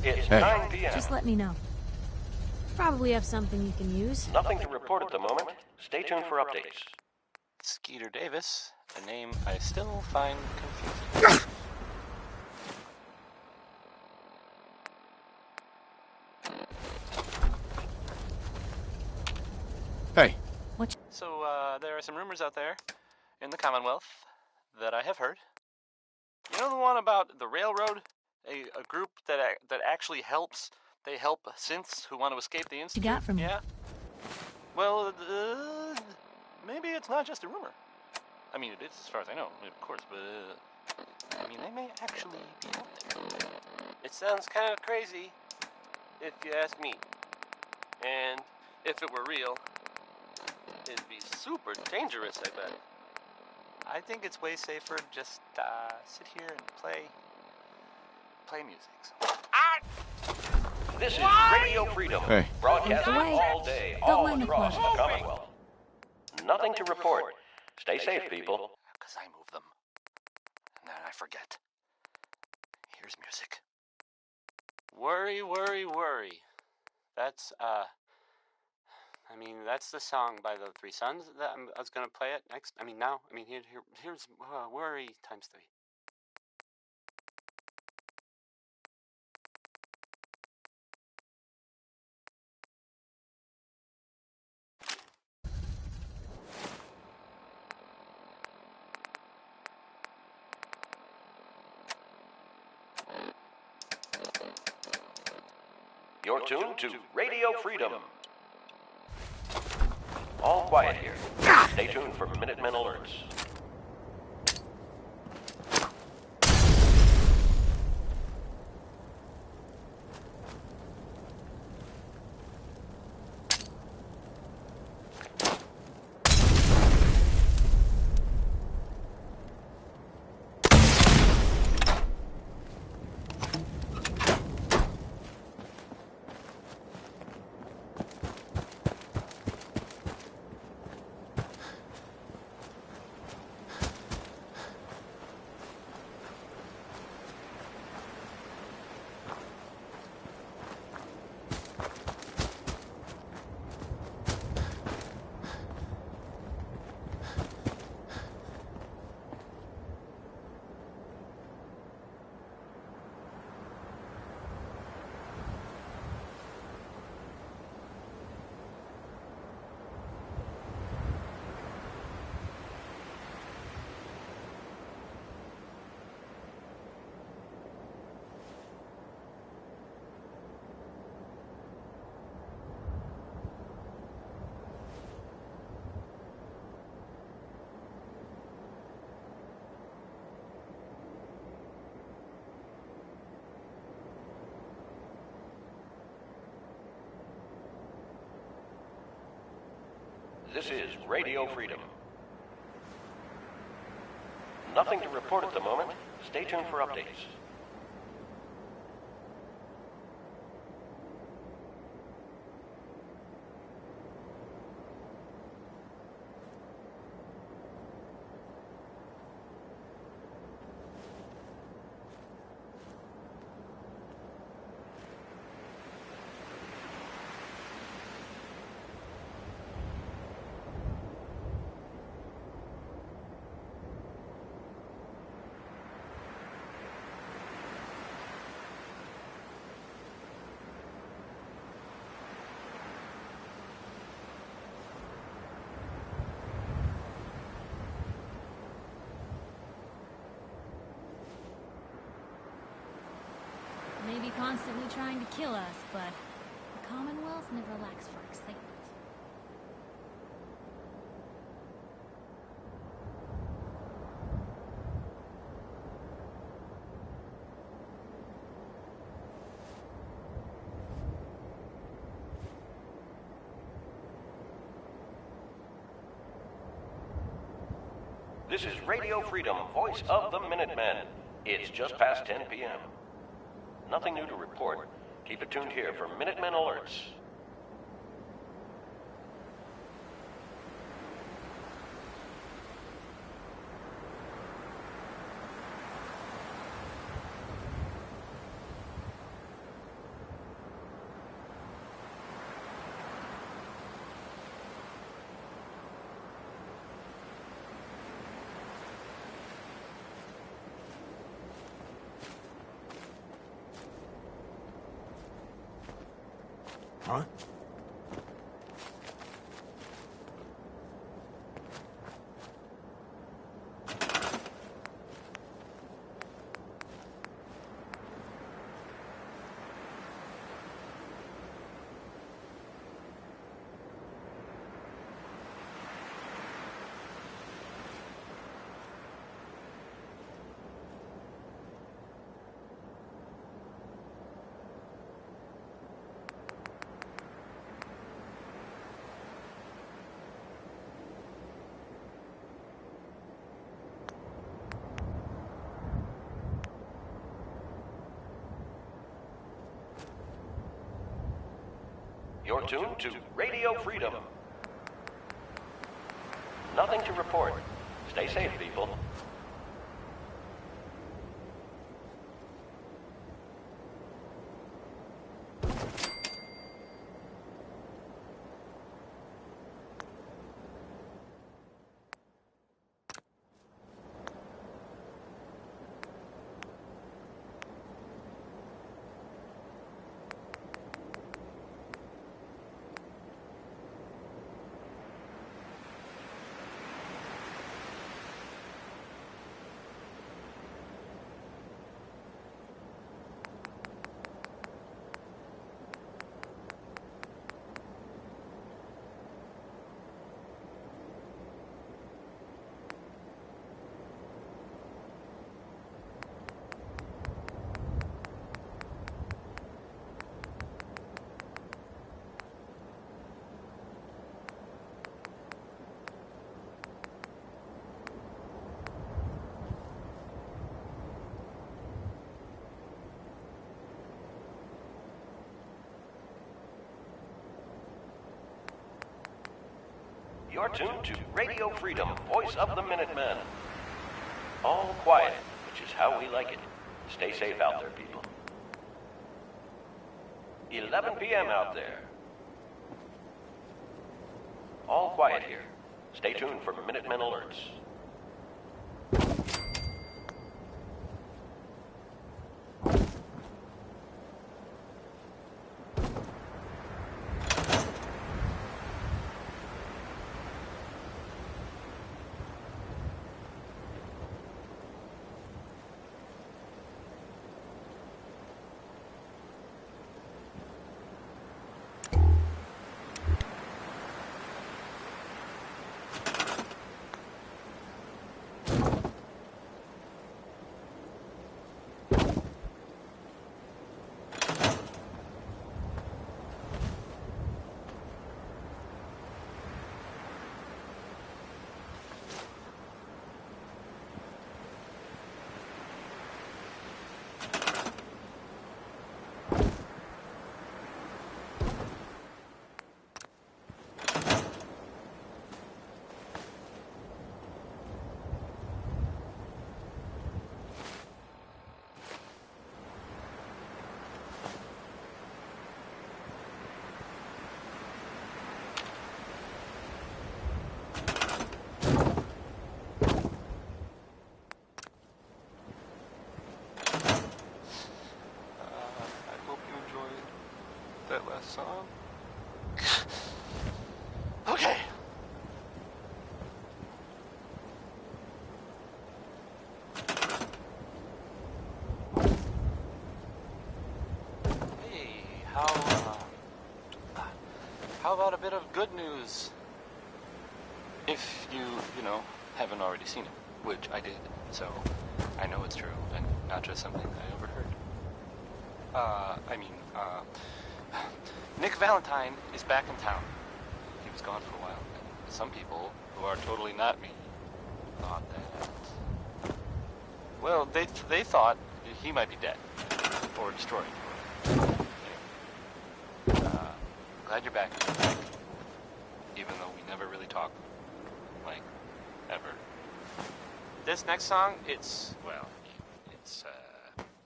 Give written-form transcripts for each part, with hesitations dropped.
It's 9 p.m. Just let me know. Probably have something you can use. Nothing to report at the moment. Stay tuned for updates. Skeeter Davis, a name I still find confusing. Hey. So, there are some rumors out there in the Commonwealth that I have heard. You know the one about the railroad? A group that actually helps. They help synths who want to escape the institute. You got from me? Yeah. Well, maybe it's not just a rumor. I mean, it is as far as I know, of course, but I mean, they may actually be out there. It sounds kind of crazy, if you ask me. And if it were real, it'd be super dangerous, I bet. I think it's way safer to just sit here and play music. So. This is Radio Freedom, broadcasting all day, all across the Commonwealth. Nothing to report. Stay safe, people. Because I move them. And then I forget. Here's music. Worry, worry, worry. That's, I mean, that's the song by the Three Sons that I was going to play it next. I mean, now. I mean, here's Worry times 3. You're tuned to Radio Freedom. All quiet here. Stay tuned for Minutemen alerts. This is Radio Freedom. Nothing to report at the moment. Stay tuned for updates. Maybe constantly trying to kill us, but the Commonwealth never lacks for excitement. This is Radio Freedom, voice of the Minutemen. It's just past 10 p.m. Nothing new to report. Keep it tuned here for Minutemen alerts. Huh? You're tuned to Radio Freedom. Nothing to report. Stay safe, people. You're tuned to Radio Freedom, voice of the Minutemen. All quiet, which is how we like it. Stay safe out there, people. 11 p.m. out there. All quiet here. Stay tuned for Minutemen alerts. That last song. Okay. Hey, how about a bit of good news? If you haven't already seen it, which I did, so I know it's true and not just something I overheard. Nick Valentine is back in town. He was gone for a while, and some people, who are totally not me, thought that... Well, they thought he might be dead, or destroyed. Glad you're back, Nick. Even though we never really talk, like, ever. This next song, it's...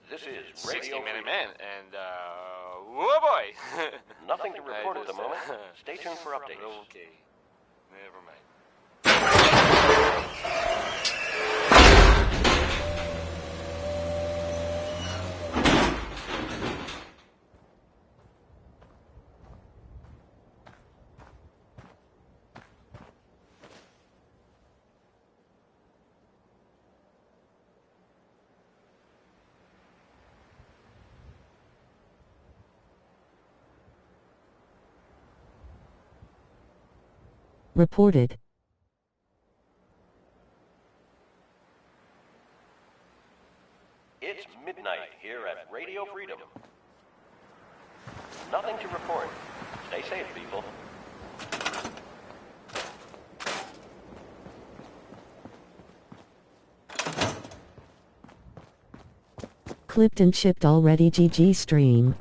This is 60 Radio Minute Freedom. Man, and, whoa boy! Nothing to report at the moment. Stay tuned for updates. Okay, never mind. reported. It's midnight here at Radio Freedom. Nothing to report. Stay safe, people. Clipped and shipped already. GG stream.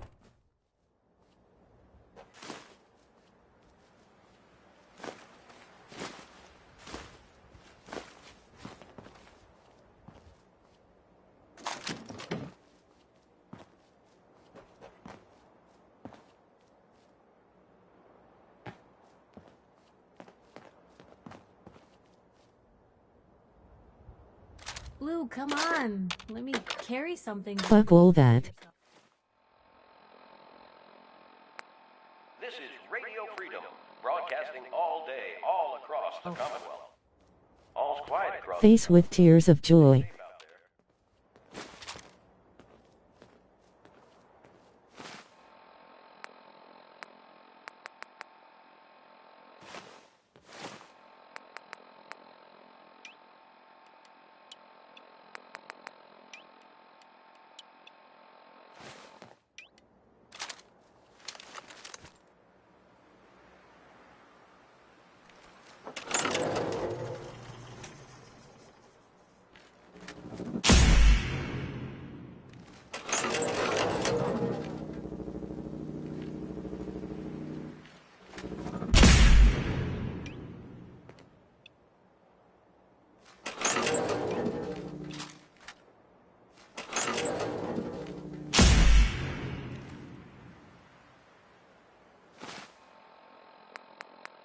Blue, come on. Let me carry something. Fuck all that. This is Radio Freedom, broadcasting all day, all across the Commonwealth. All's quiet across Face with tears of joy.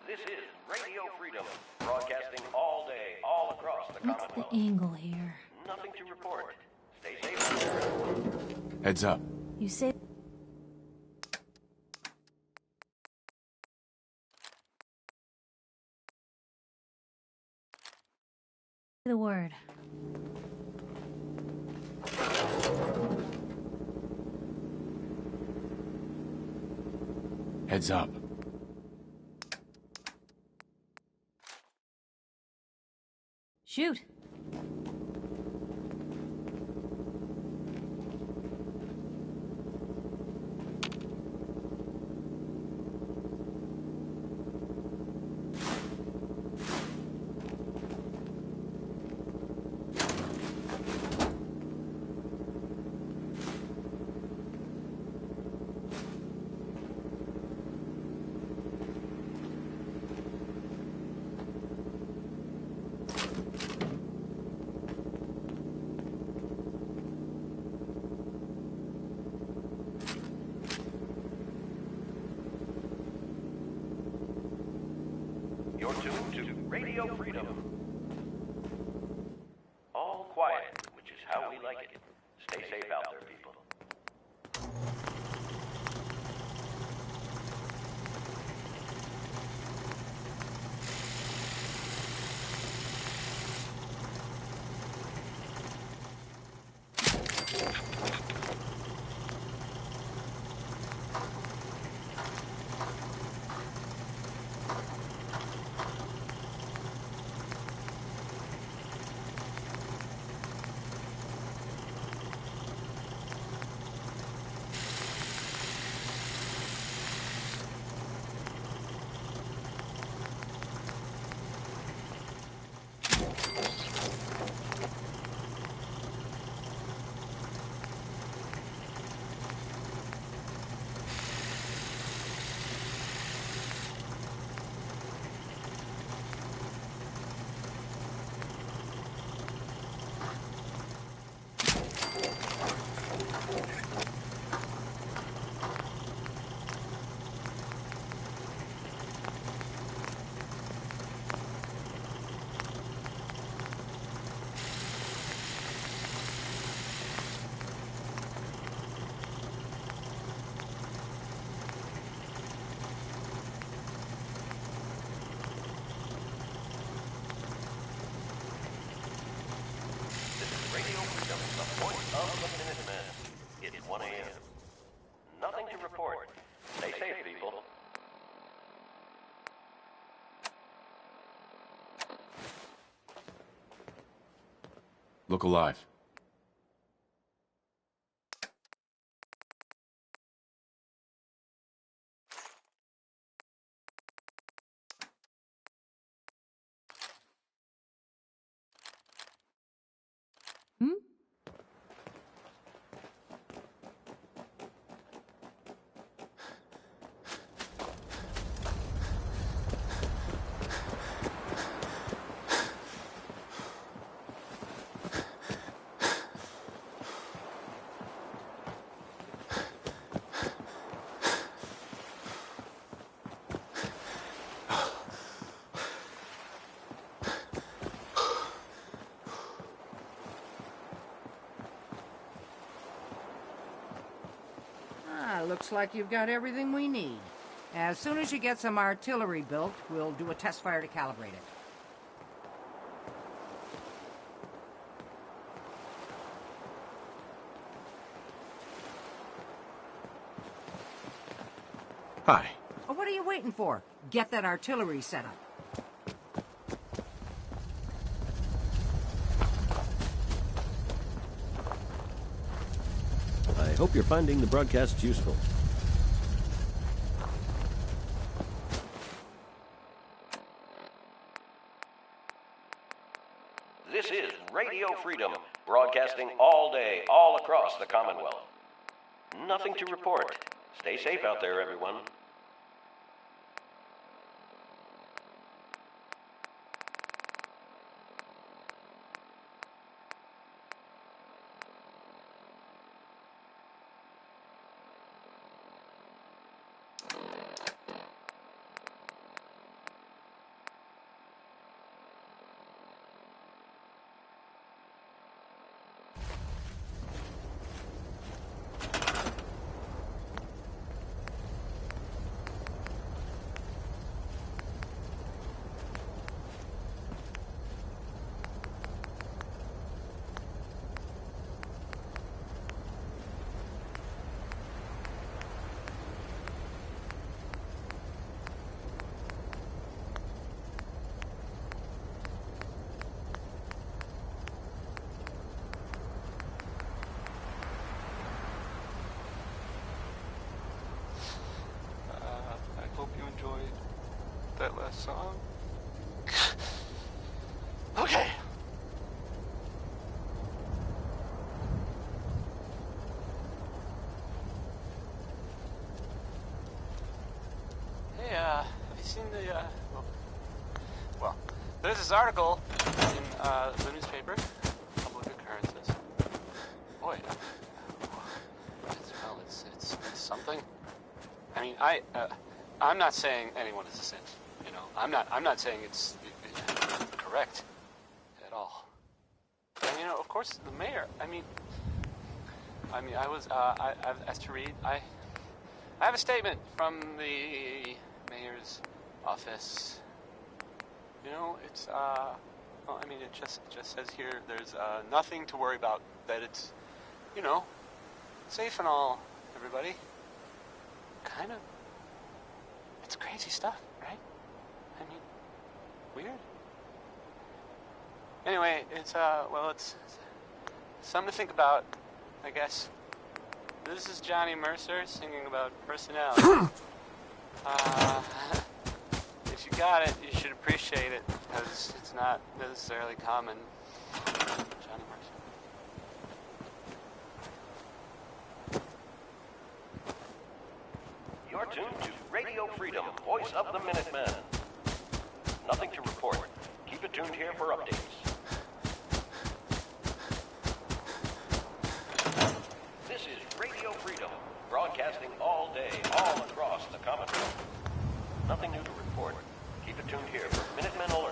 This is Radio Freedom, broadcasting all day, all across the What's the Commonwealth. angle here? Nothing to report. Stay safe out there. Heads up. You say the word. Heads up. Shoot. You're tuned to Radio Freedom. All quiet, which is how we like it. Stay safe out there, people. Radio Freedom, the voice of the Minutemen. It's 1 a.m. Nothing to report. Stay safe, people. Look alive. Looks like you've got everything we need. As soon as you get some artillery built, we'll do a test fire to calibrate it. Hi. Well, what are you waiting for? Get that artillery set up. I hope you're finding the broadcasts useful. This is Radio Freedom, broadcasting all day, all across the Commonwealth. Nothing to report. Stay safe out there, everyone. That last song. Okay. Hey, have you seen the, well, there's this article in, the newspaper, Public Occurrences. Boy, it's something. I mean, I'm not saying anyone is a saint. You know, I'm not saying it's correct at all. And, you know, of course, the mayor. I mean, I've asked to read. I have a statement from the mayor's office. You know, it's well, I mean, it just says here there's nothing to worry about. That it's, you know, safe and all. Everybody, kind of. It's crazy stuff, right? I mean, weird. Anyway, it's, well, it's something to think about, I guess. This is Johnny Mercer singing about personality. If you got it, you should appreciate it, because it's not necessarily common. Johnny Mercer. You're tuned to Radio Freedom, voice of the Minutemen. Nothing to report. Keep it tuned here for updates. This is Radio Freedom, broadcasting all day, all across the Commonwealth. Nothing new to report. Keep it tuned here for Minutemen alerts.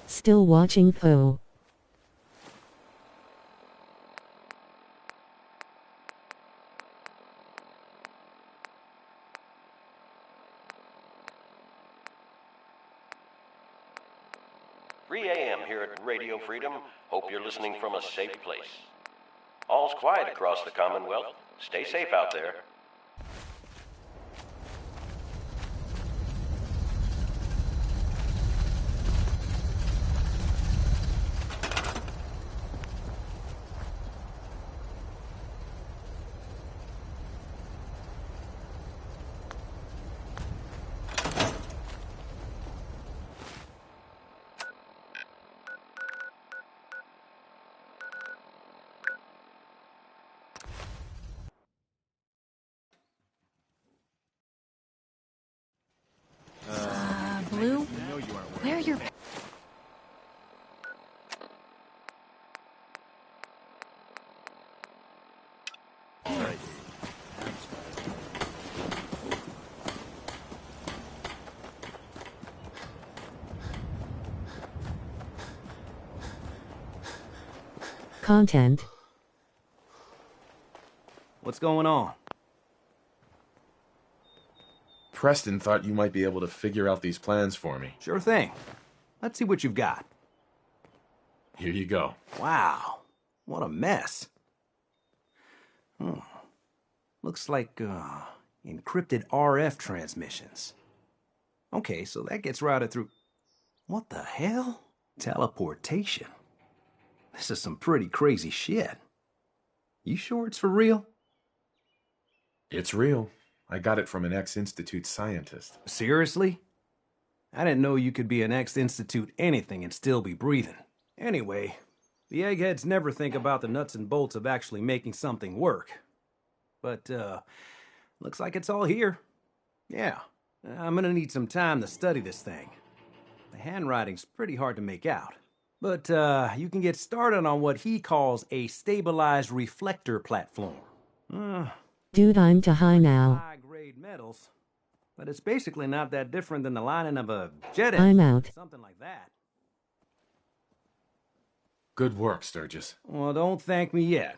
Still watching Poe. AM here at Radio Freedom. Hope you're listening from a safe place. All's quiet across the Commonwealth. Stay safe out there. Blue? Where are your... Content. What's going on? Preston thought you might be able to figure out these plans for me. Sure thing. Let's see what you've got. Here you go. Wow. What a mess. Looks like, encrypted RF transmissions. Okay, so that gets routed through... What the hell? Teleportation. This is some pretty crazy shit. You sure it's for real? It's real. I got it from an ex-Institute scientist. Seriously? I didn't know you could be an ex-Institute anything and still be breathing. Anyway, the eggheads never think about the nuts and bolts of actually making something work. But, looks like it's all here. Yeah, I'm gonna need some time to study this thing. The handwriting's pretty hard to make out. But, you can get started on what he calls a stabilized reflector platform. Dude, I'm too high now. High-grade metals, but it's basically not that different than the lining of a jet engine. I'm out. Something like that. Good work, Sturgis. Well, don't thank me yet.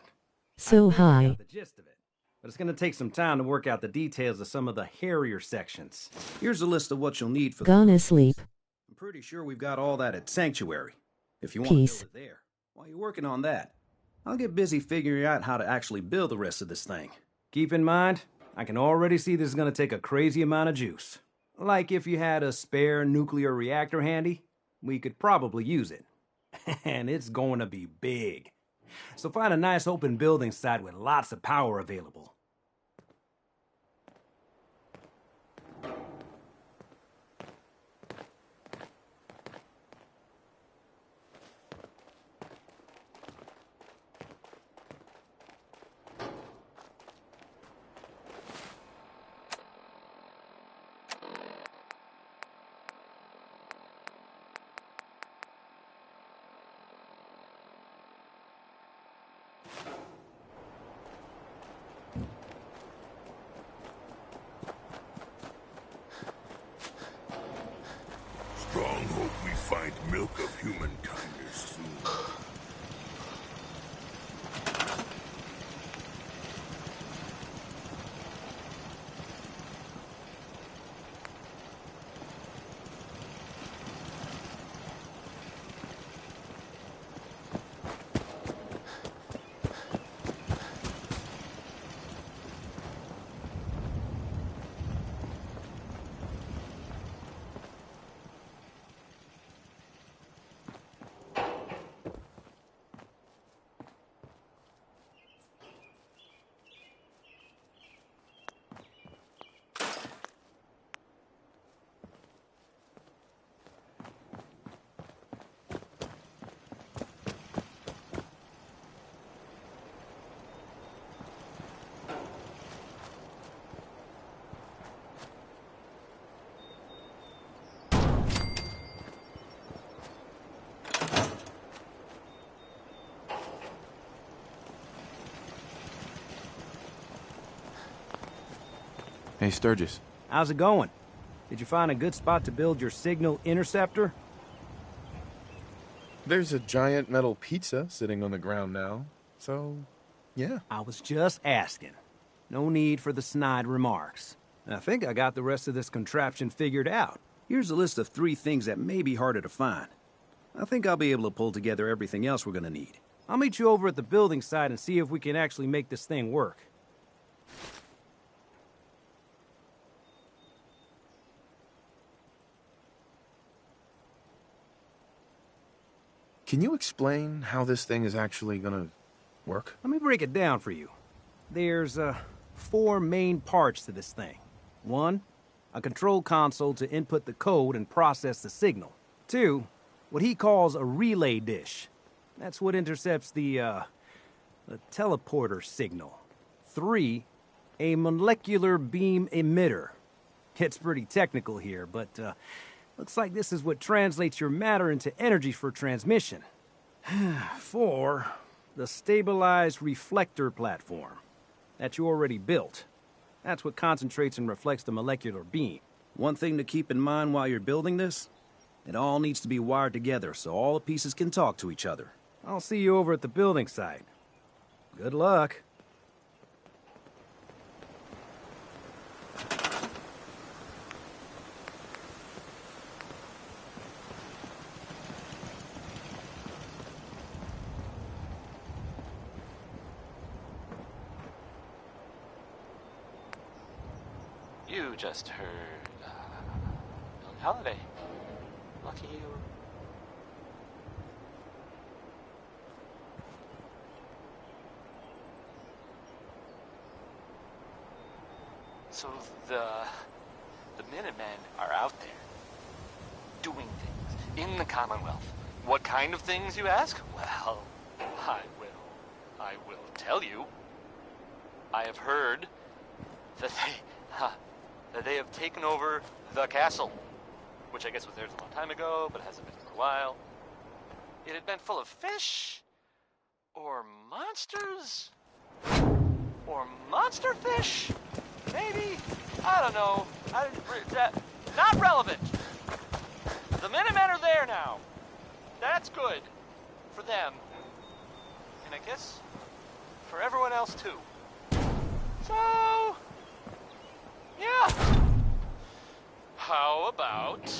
So I high. got the gist of it, but it's gonna take some time to work out the details of some of the hairier sections. Here's a list of what you'll need for Gonna sleep. I'm pretty sure we've got all that at Sanctuary. If you want Peace. to build it there. While you're working on that, I'll get busy figuring out how to actually build the rest of this thing. Keep in mind, I can already see this is going to take a crazy amount of juice. Like if you had a spare nuclear reactor handy, we could probably use it. And it's going to be big. So find a nice open building site with lots of power available. Strong hope we find milk of human kindness soon. Hey, Sturgis. How's it going? Did you find a good spot to build your signal interceptor? There's a giant metal pizza sitting on the ground now, so yeah. I was just asking. No need for the snide remarks. I think I got the rest of this contraption figured out. Here's a list of 3 things that may be harder to find. I think I'll be able to pull together everything else we're gonna need. I'll meet you over at the building site and see if we can actually make this thing work. Can you explain how this thing is actually gonna work? Let me break it down for you. There's 4 main parts to this thing. 1, a control console to input the code and process the signal. 2, what he calls a relay dish. That's what intercepts the teleporter signal. 3, a molecular beam emitter. It's pretty technical here, but looks like this is what translates your matter into energy for transmission. 4, the stabilized reflector platform that you already built. That's what concentrates and reflects the molecular beam. One thing to keep in mind while you're building this, it all needs to be wired together so all the pieces can talk to each other. I'll see you over at the building site. Good luck. You just heard, Billie Holiday. Lucky you. So the Minutemen are out there, doing things in the Commonwealth. What kind of things, you ask? Well, I will tell you. I have heard that they have taken over the castle, which I guess was theirs a long time ago, but hasn't been for a while. It had been full of fish, or monsters, or monster fish, maybe? I don't know. Not relevant. The Minutemen are there now. That's good for them, and I guess for everyone else too. So, yeah. How about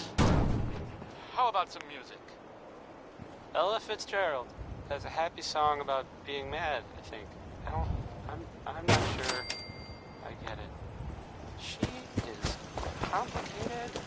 some music? Ella Fitzgerald has a happy song about being mad, I think. I'm not sure I get it. She is complicated.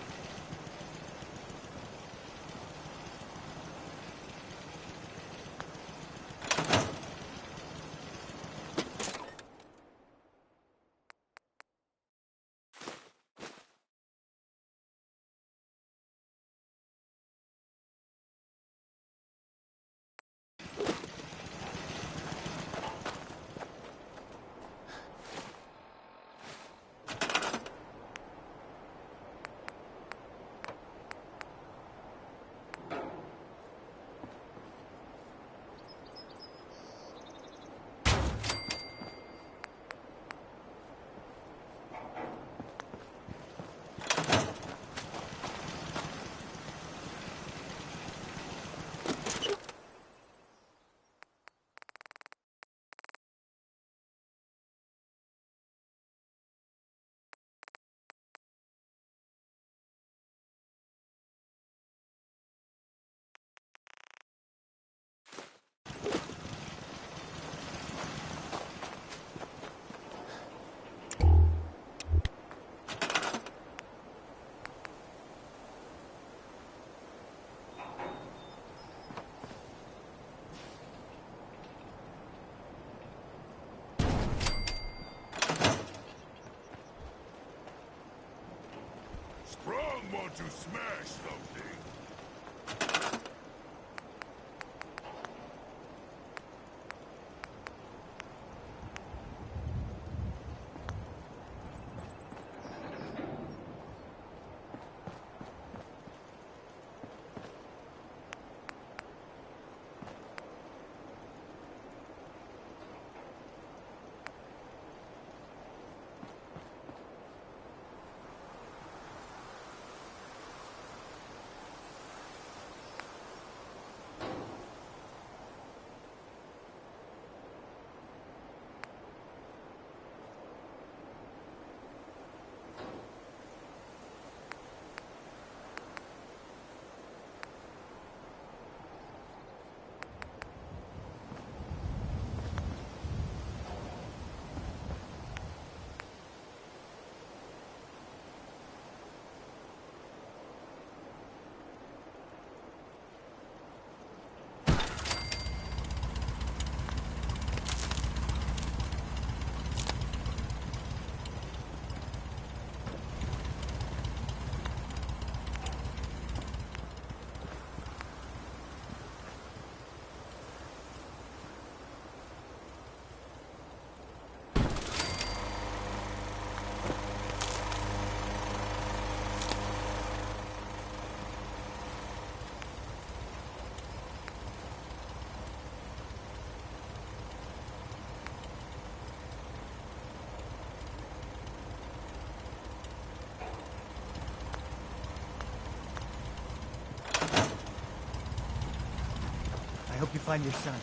Sprung want to smash something. hope you find your son.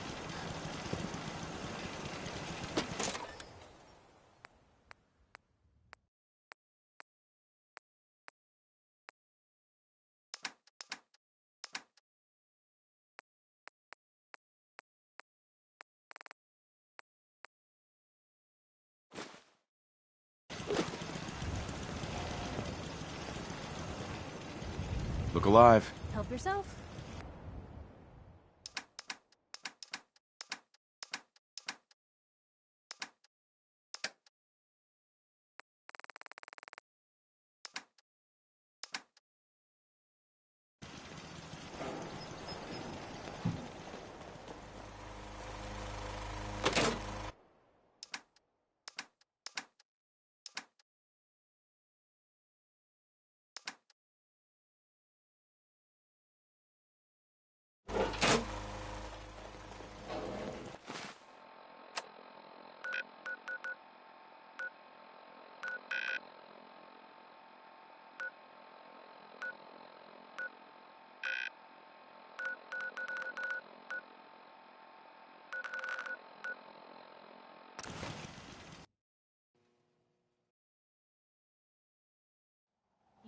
Look alive. Help yourself.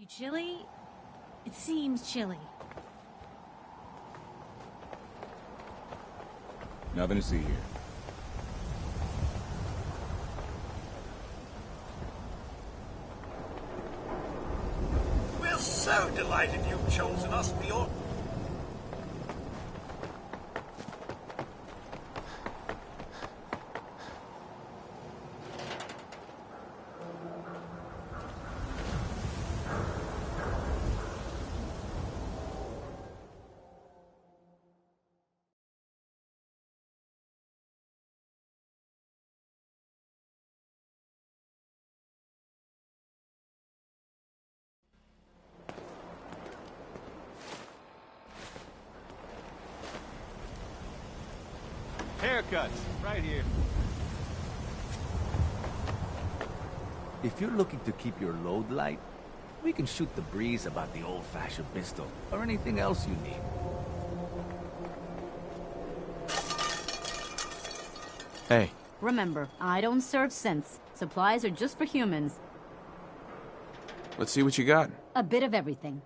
You chilly? It seems chilly. Nothing to see here. We're so delighted you've chosen us for your... Haircuts, right here. If you're looking to keep your load light, we can shoot the breeze about the old-fashioned pistol, or anything else you need. Hey. Remember, I don't serve synths. Supplies are just for humans. Let's see what you got. A bit of everything.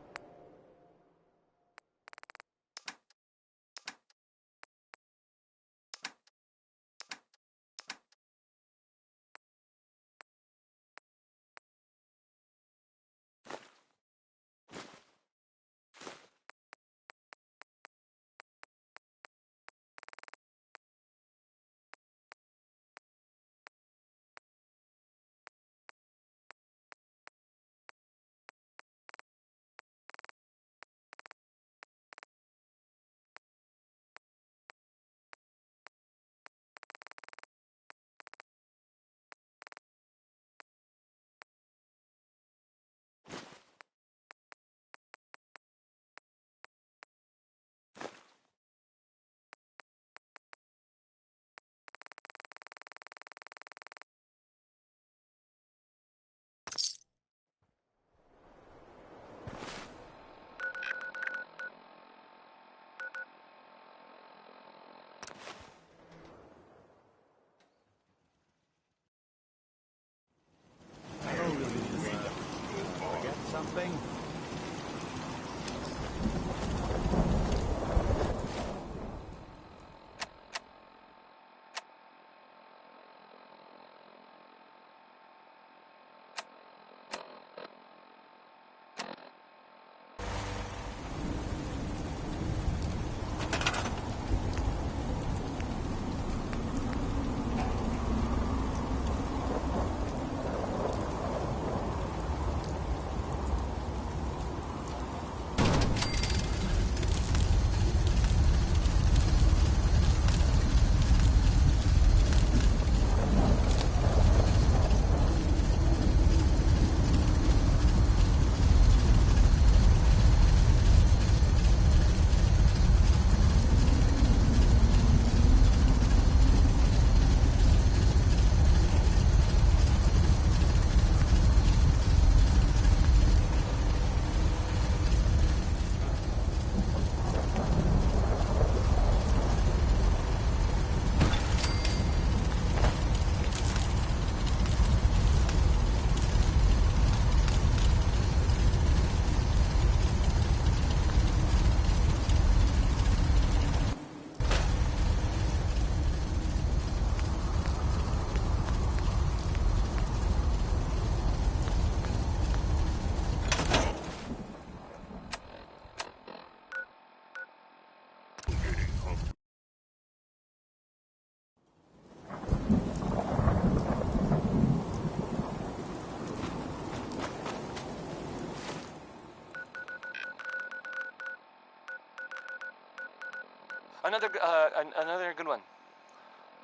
Another good one.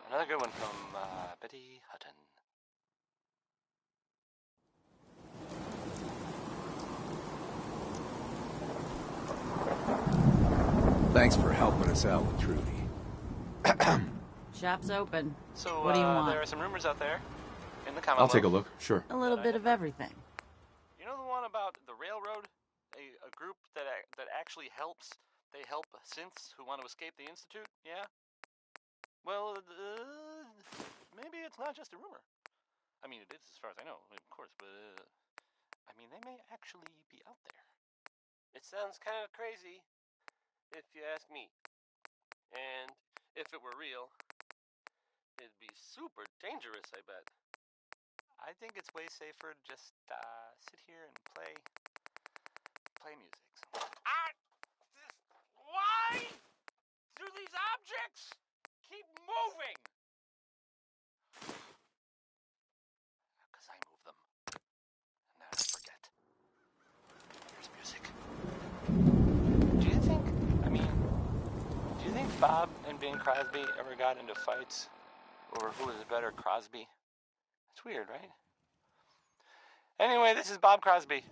Another good one from Betty Hutton. Thanks for helping us out with Trudy. Shop's open. So, what do you want? there are some rumors out there in the Commonwealth. I'll take a look, sure. A little bit of everything. You know the one about the railroad? A group that actually helps. They help synths who want to escape the Institute, yeah? Well, maybe it's not just a rumor. I mean, it is as far as I know, of course, but, I mean, they may actually be out there. It sounds kind of crazy, if you ask me. And if it were real, it'd be super dangerous, I bet. I think it's way safer to just sit here and play music. Why do these objects keep moving? Because I move them. And now I forget. Here's music. Do you think Bob and Bing Crosby ever got into fights over who was better, Crosby? It's weird, right? Anyway, this is Bob Crosby.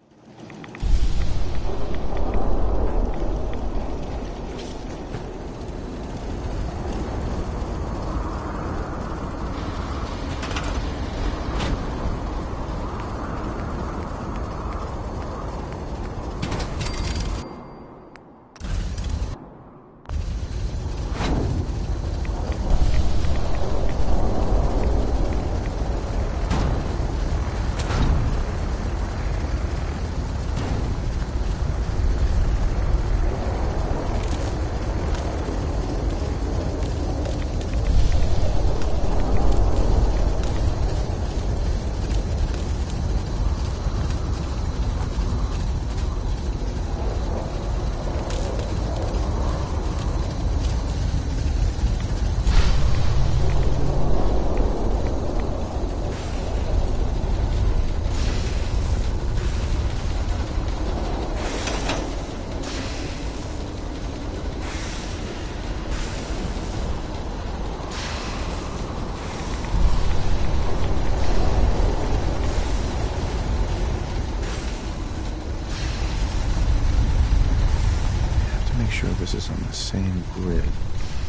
Sure this is on the same grid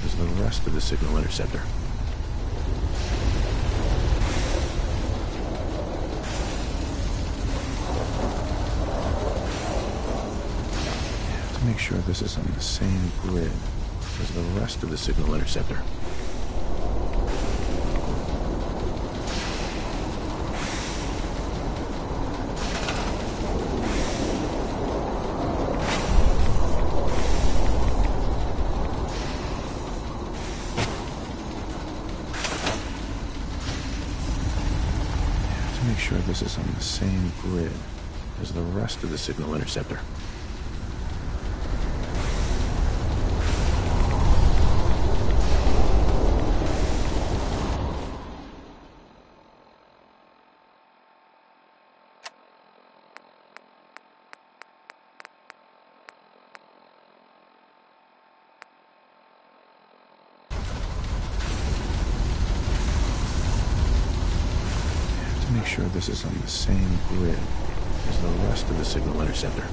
as the rest of the signal interceptor. To make sure this is on the same grid as the rest of the signal interceptor. Make sure this is on the same grid as the rest of the signal interceptor. Make sure this is on the same grid as the rest of the signal interceptor.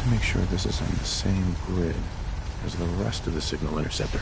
to make sure this is on the same grid as the rest of the signal interceptor.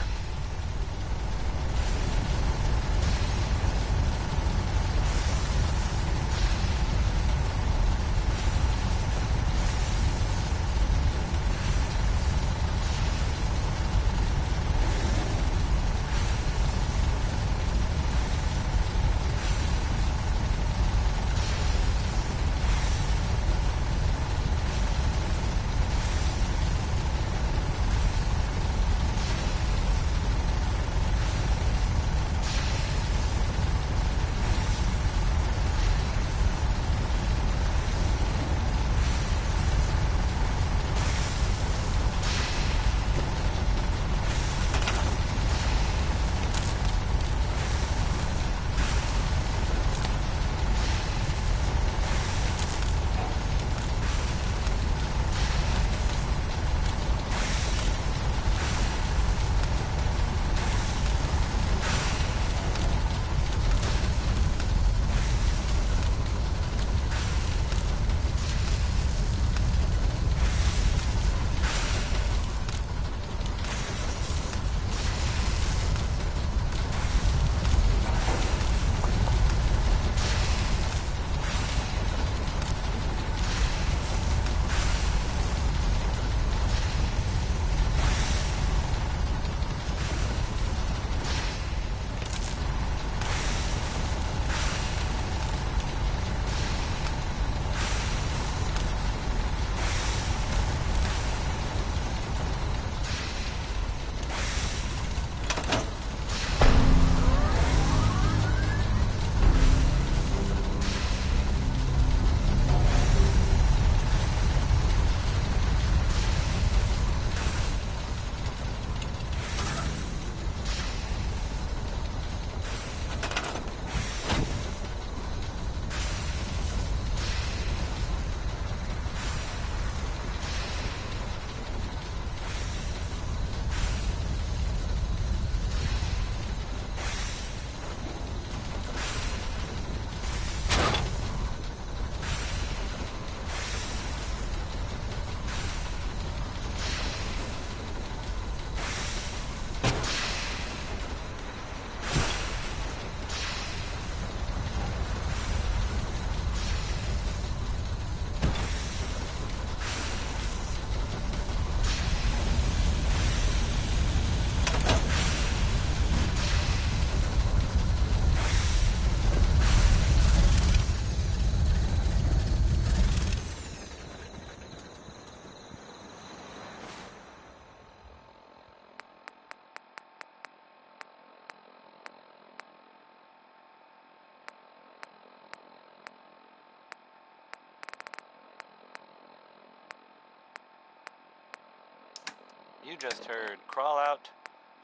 You just heard Crawl Out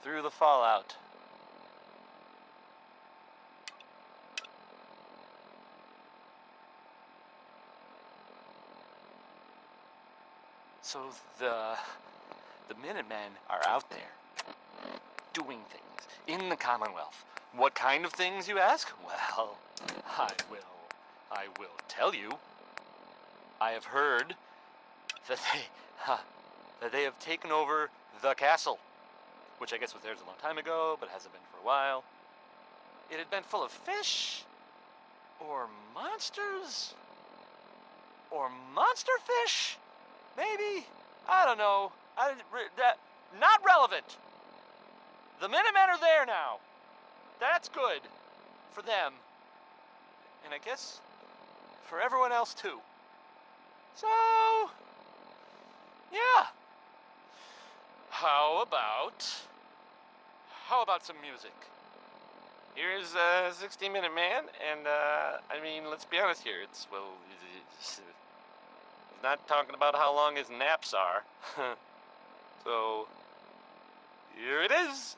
Through the Fallout. So the Minutemen are out there doing things in the Commonwealth. What kind of things, you ask? Well, I will tell you. I have heard that they have taken over the castle, which I guess was theirs a long time ago, but hasn't been for a while. It had been full of fish, or monsters, or monster fish, maybe? I don't know. Not relevant. The Minutemen are there now. That's good for them, and I guess for everyone else too. So, yeah. How about some music? Here's 60-Minute Man, and I mean, let's be honest here. He's not talking about how long his naps are. So, here it is.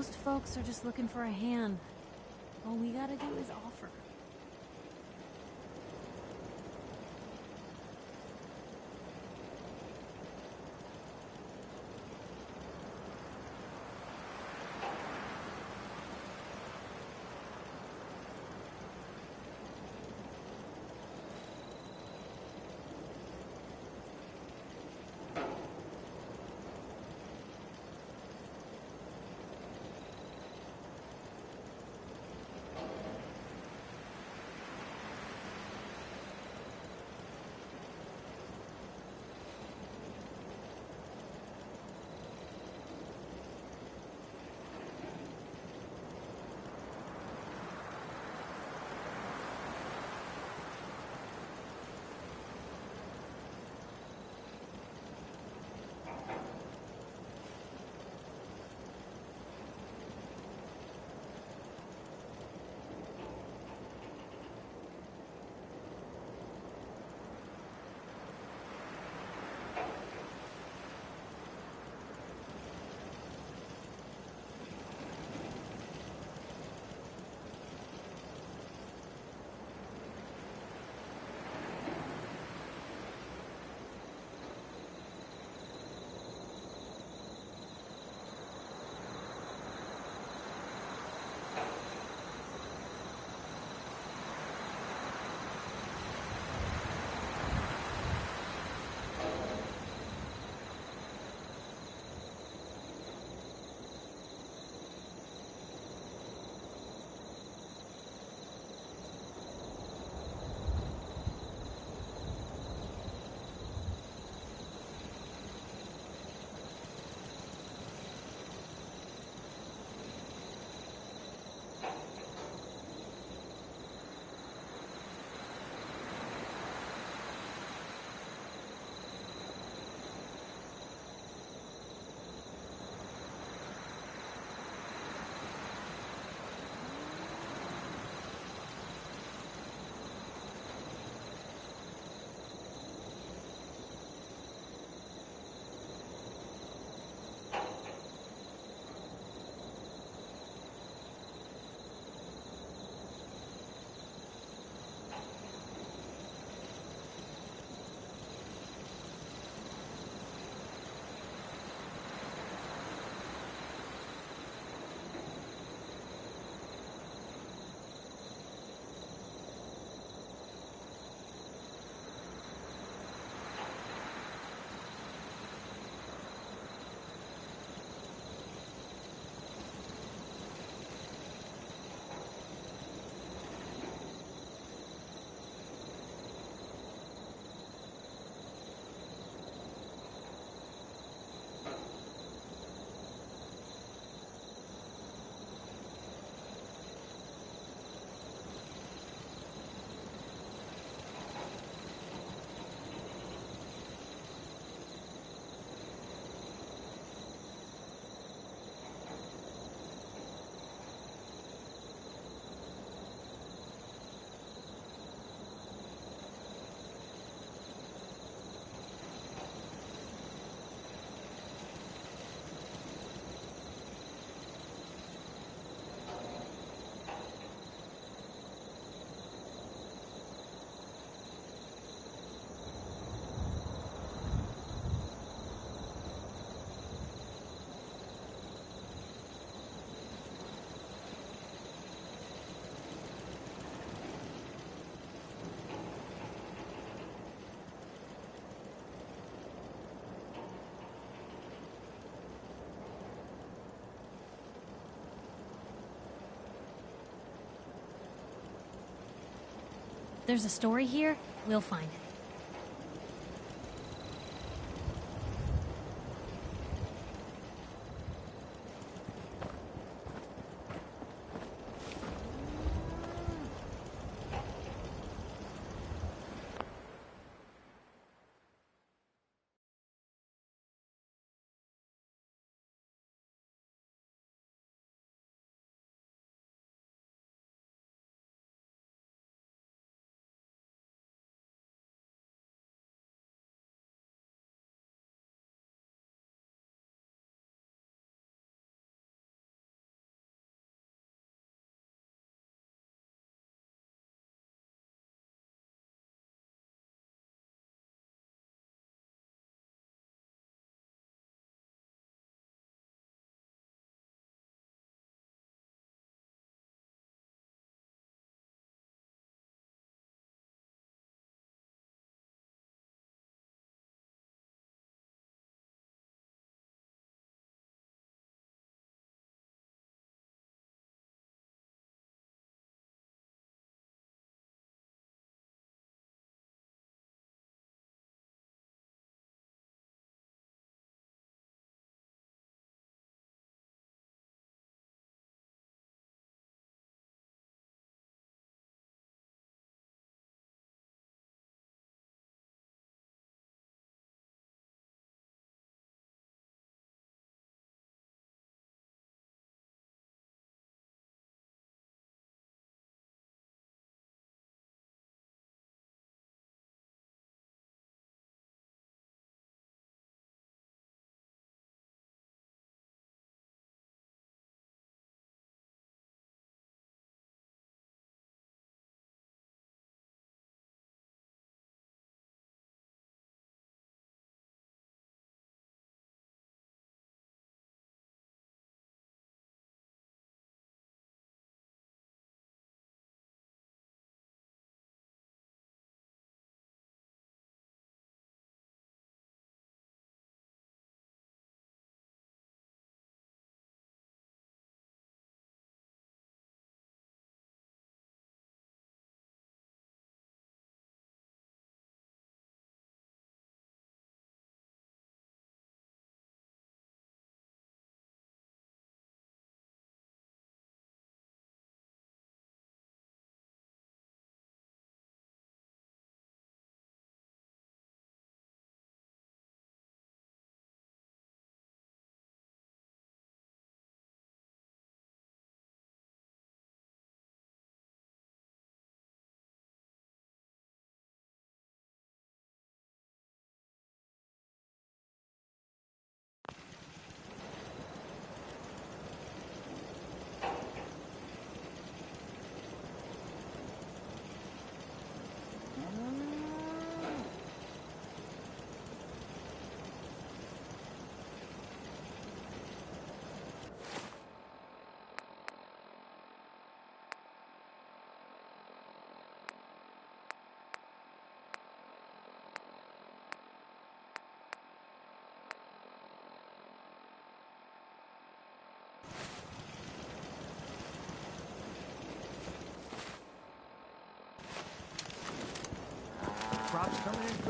Most folks are just looking for a hand. All we gotta do is offer. If there's a story here, we'll find it.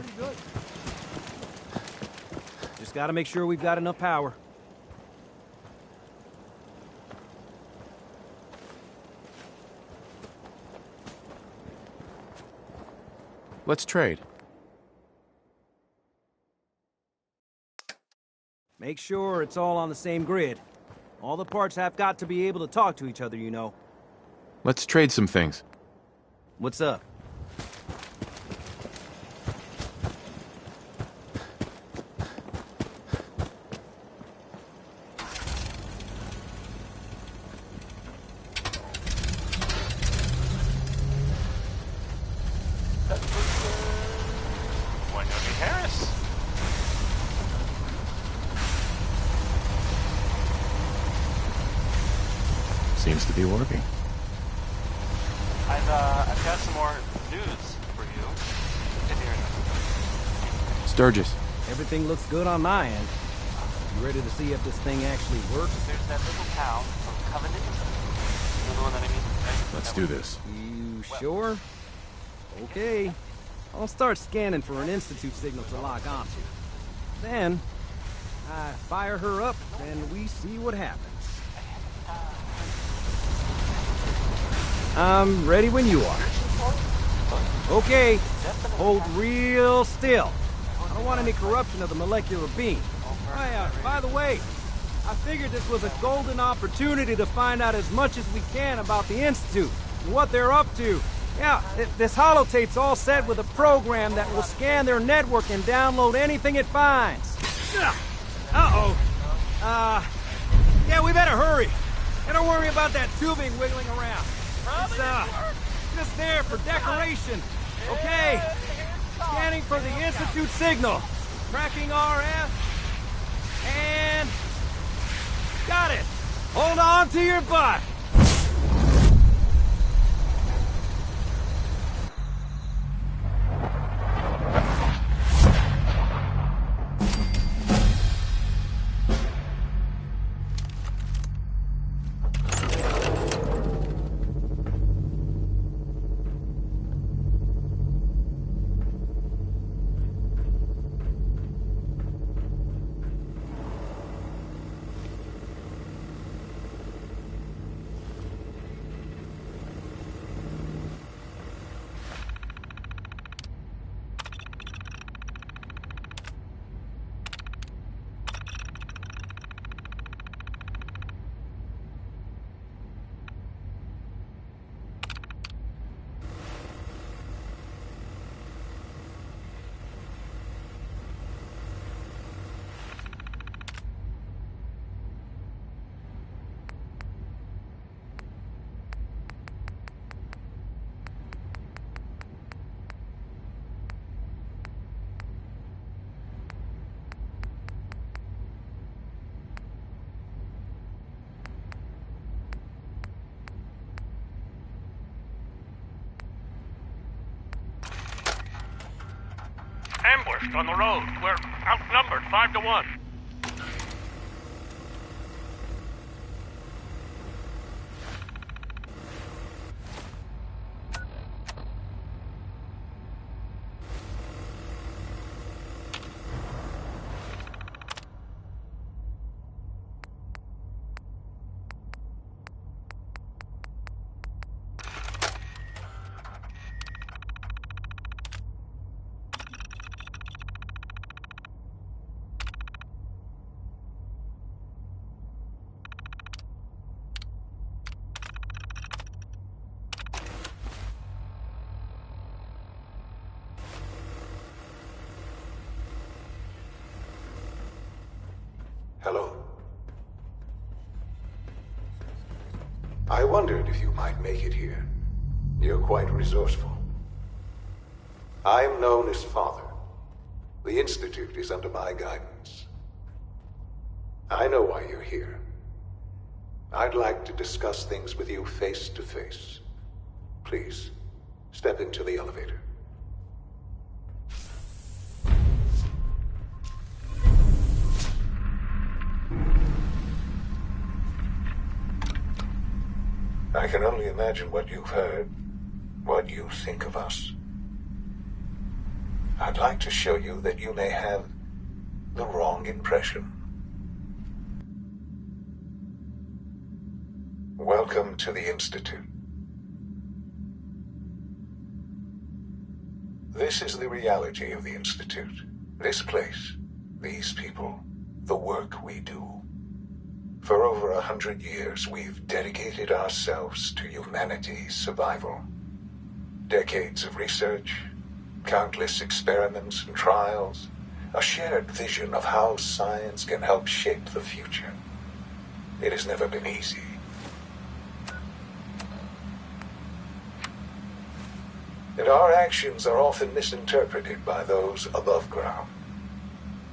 pretty good. Just gotta make sure we've got enough power. Let's trade. Make sure it's all on the same grid. All the parts have got to be able to talk to each other, you know. Let's trade some things. What's up? Seems to be working. I've got some more news for you. Sturgis. Everything looks good on my end. You ready to see if this thing actually works? There's that little town of Covenant. You know the one that I mean? Let's do this. You sure? Okay. I'll start scanning for an Institute signal to lock onto. Then, I fire her up, and we see what happens. I'm ready when you are. Okay, hold real still. I don't want any corruption of the molecular beam. By the way, I figured this was a golden opportunity to find out as much as we can about the Institute and what they're up to. Yeah, this holotape's all set with a program that will scan their network and download anything it finds. Uh-oh. Yeah, we better hurry. And don't worry about that tubing wiggling around. It's, just there for decoration. Okay. Scanning for the Institute signal. Tracking RF. And... got it. Hold on to your butt. Ambushed on the road. We're outnumbered 5 to 1. Hello. I wondered if you might make it here. You're quite resourceful. I'm known as Father. The Institute is under my guidance. I know why you're here. I'd like to discuss things with you face to face. Please, step into the elevator. I can only imagine what you've heard, what you think of us. I'd like to show you that you may have the wrong impression. Welcome to the Institute. This is the reality of the Institute. This place, these people, the work we do. For over 100 years, we've dedicated ourselves to humanity's survival. Decades of research, countless experiments and trials, a shared vision of how science can help shape the future. It has never been easy. And our actions are often misinterpreted by those above ground.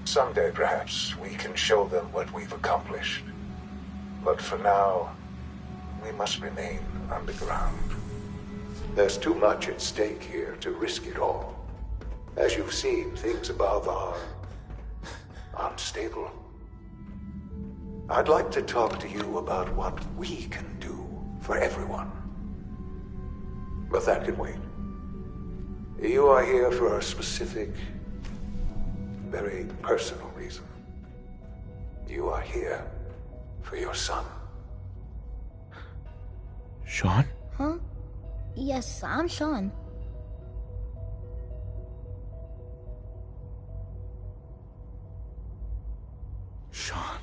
Someday, perhaps, we can show them what we've accomplished. But for now, we must remain underground. There's too much at stake here to risk it all. As you've seen, things above are unstable. I'd like to talk to you about what we can do for everyone. But that can wait. You are here for a specific, very personal reason. You are here for your son. Sean? Huh? Yes, I'm Sean. Sean?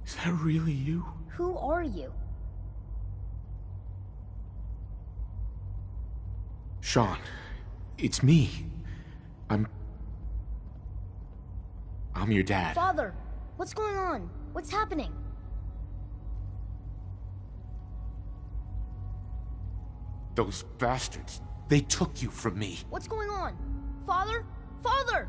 Is that really you? Who are you? Sean, it's me. I'm your dad. Father, what's going on? What's happening? Those bastards, they took you from me. What's going on? Father? Father!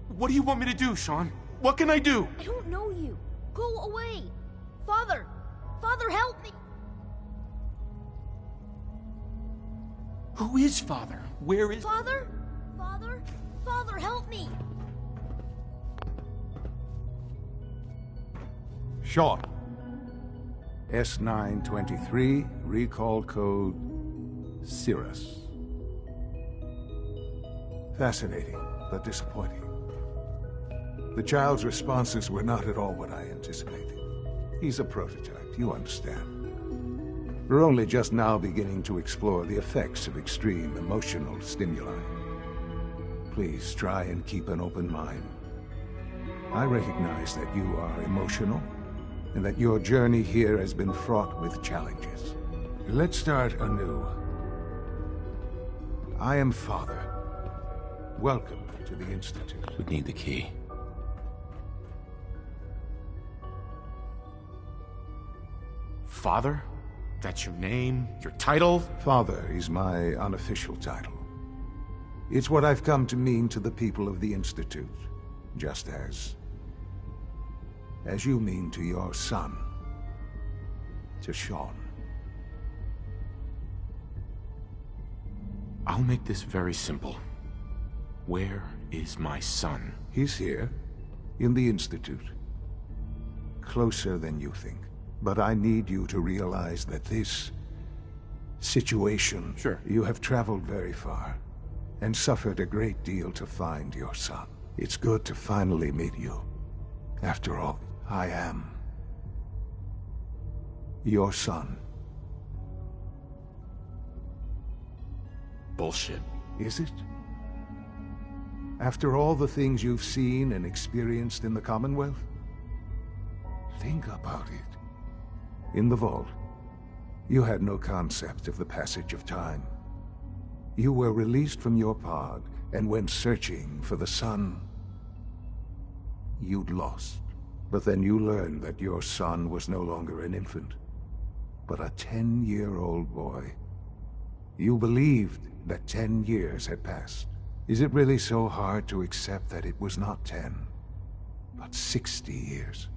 What do you want me to do, Sean? What can I do? I don't know you. Go away. Father! Father, help me! Who is Father? Where is... Father? Father? Father, help me! Sean. S923, recall code Cirrus. Fascinating, but disappointing. The child's responses were not at all what I anticipated. He's a prototype, you understand. We're only just now beginning to explore the effects of extreme emotional stimuli. Please try and keep an open mind. I recognize that you are emotional, and that your journey here has been fraught with challenges. Let's start anew. I am Father. Welcome to the Institute. Would need the key. Father? That's your name? Your title? Father is my unofficial title. It's what I've come to mean to the people of the Institute, just as you mean to your son, to Sean. I'll make this very simple. Where is my son? He's here, in the Institute. Closer than you think. But I need you to realize that this situation... Sure. You have traveled very far, and suffered a great deal to find your son. It's good to finally meet you. After all, I am your son. Bullshit. Is it? After all the things you've seen and experienced in the Commonwealth? Think about it. In the vault, you had no concept of the passage of time. You were released from your pod and went searching for the sun you'd lost. But then you learned that your son was no longer an infant, but a 10-year-old boy. You believed that 10 years had passed. Is it really so hard to accept that it was not 10, but 60 years?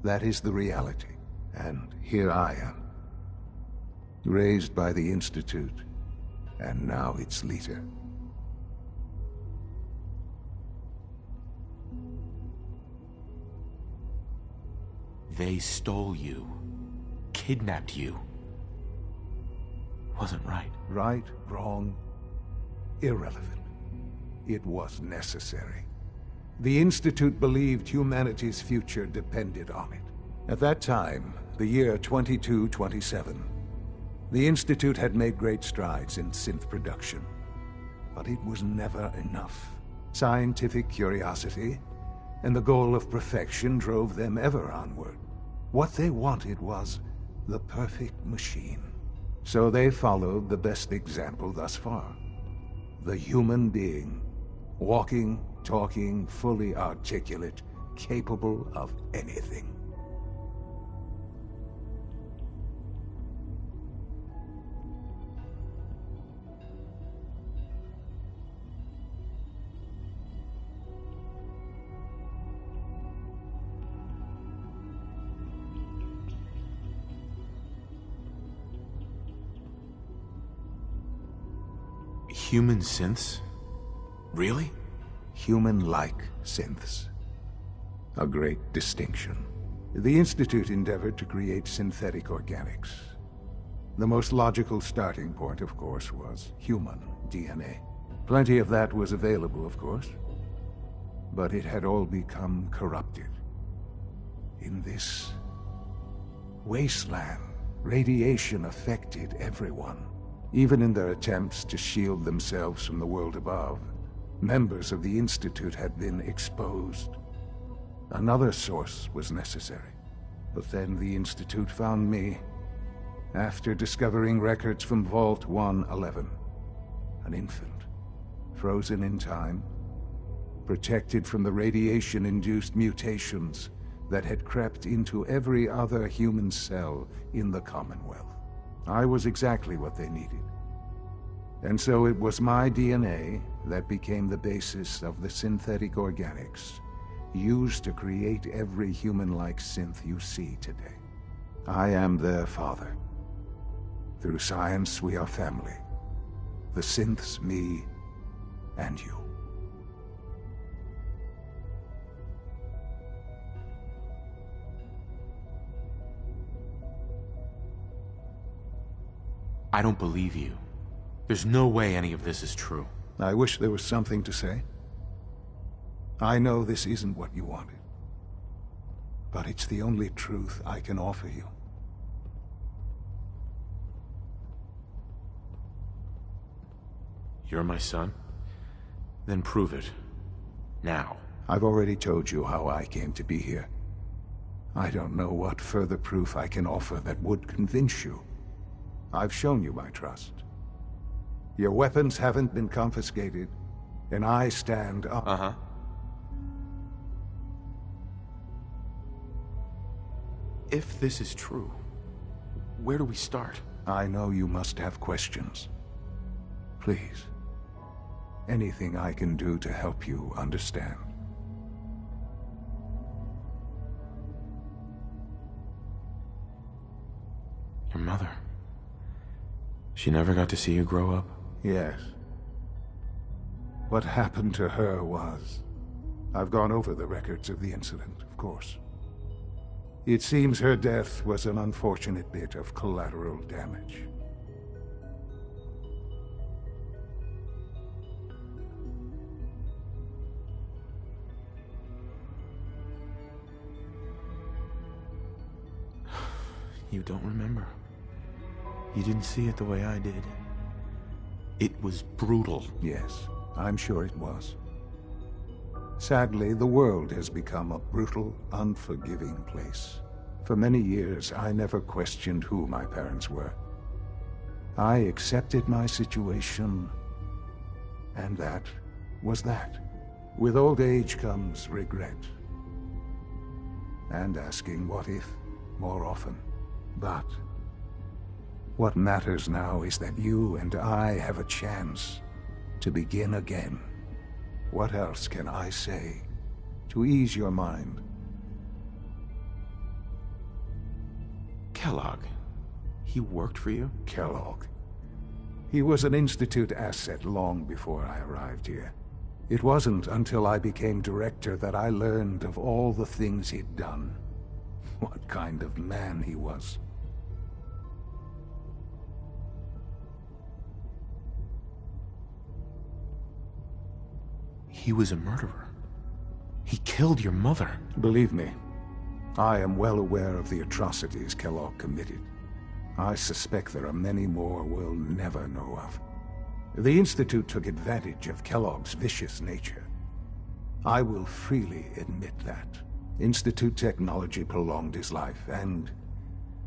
That is the reality. And here I am, raised by the Institute, and now its leader. They stole you, kidnapped you. wasn't right. Right, wrong, irrelevant. It was necessary. The Institute believed humanity's future depended on it. At that time, the year 2227, the Institute had made great strides in synth production. But it was never enough. Scientific curiosity and the goal of perfection drove them ever onward. What they wanted was the perfect machine. So they followed the best example thus far. The human being. Walking, talking, fully articulate, capable of anything. Human synths? Really? Human-like synths. A great distinction. The Institute endeavored to create synthetic organics. The most logical starting point, of course, was human DNA. Plenty of that was available, of course. But it had all become corrupted. In this wasteland, radiation affected everyone. Even in their attempts to shield themselves from the world above, members of the Institute had been exposed. Another source was necessary. But then the Institute found me, after discovering records from Vault 111. An infant, frozen in time, protected from the radiation-induced mutations that had crept into every other human cell in the Commonwealth. I was exactly what they needed. And so it was my DNA that became the basis of the synthetic organics used to create every human-like synth you see today. I am their father. Through science, we are family. The synths, me, and you. I don't believe you. There's no way any of this is true. I wish there was something to say. I know this isn't what you wanted. But it's the only truth I can offer you. You're my son? Then prove it. Now. I've already told you how I came to be here. I don't know what further proof I can offer that would convince you. I've shown you my trust. Your weapons haven't been confiscated, and I stand up. Uh-huh. If this is true, where do we start? I know you must have questions. Please. Anything I can do to help you understand. Your mother. She never got to see you grow up? Yes. What happened to her was... I've gone over the records of the incident, of course. It seems her death was an unfortunate bit of collateral damage. You don't remember. You didn't see it the way I did. It was brutal. Yes, I'm sure it was. Sadly, the world has become a brutal, unforgiving place. For many years, I never questioned who my parents were. I accepted my situation, and that was that. With old age comes regret. And asking what if more often. But what matters now is that you and I have a chance to begin again. What else can I say to ease your mind? Kellogg. He worked for you? Kellogg. He was an Institute asset long before I arrived here. It wasn't until I became director that I learned of all the things he'd done. What kind of man he was. He was a murderer. He killed your mother. Believe me, I am well aware of the atrocities Kellogg committed. I suspect there are many more we'll never know of. The Institute took advantage of Kellogg's vicious nature. I will freely admit that. Institute technology prolonged his life, and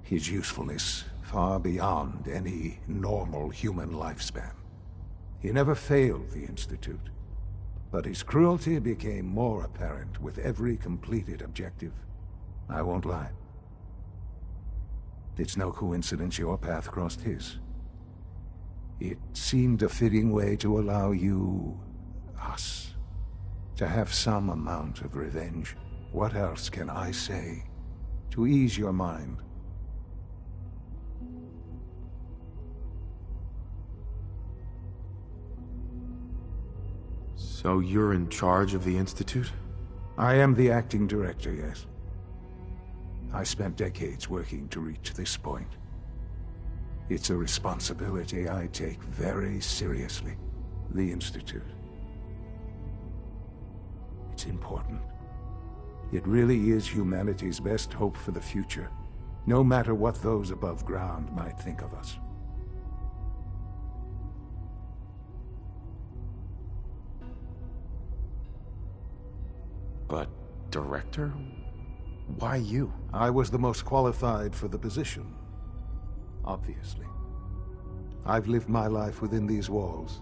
his usefulness far beyond any normal human lifespan. He never failed the Institute, but his cruelty became more apparent with every completed objective. I won't lie. It's no coincidence your path crossed his. It seemed a fitting way to allow you, us, to have some amount of revenge. What else can I say to ease your mind? So you're in charge of the Institute? I am the acting director, yes. I spent decades working to reach this point. It's a responsibility I take very seriously. The Institute. It's important. It really is humanity's best hope for the future, no matter what those above ground might think of us. But, director? Why you? I was the most qualified for the position. Obviously. I've lived my life within these walls,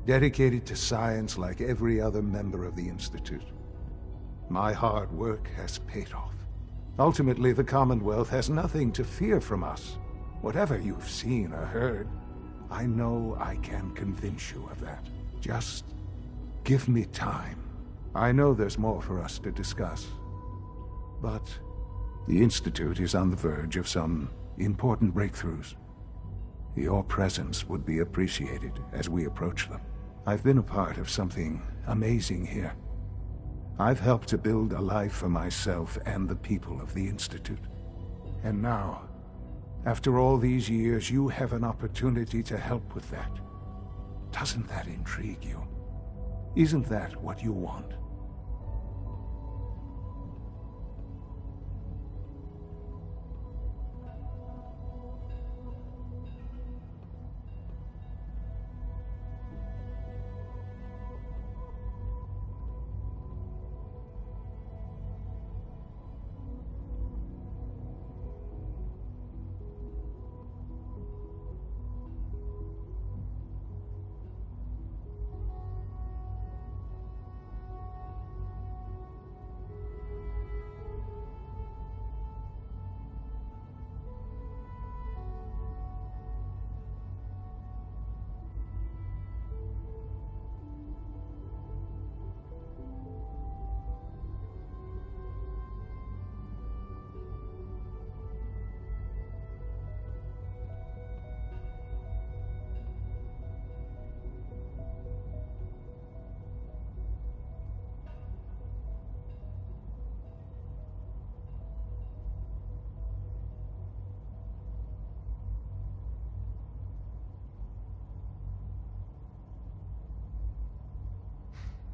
dedicated to science like every other member of the Institute. My hard work has paid off. Ultimately, the Commonwealth has nothing to fear from us. Whatever you've seen or heard, I know I can convince you of that. Just give me time. I know there's more for us to discuss. But the Institute is on the verge of some important breakthroughs. Your presence would be appreciated as we approach them. I've been a part of something amazing here. I've helped to build a life for myself and the people of the Institute. And now, after all these years, you have an opportunity to help with that. Doesn't that intrigue you? Isn't that what you want?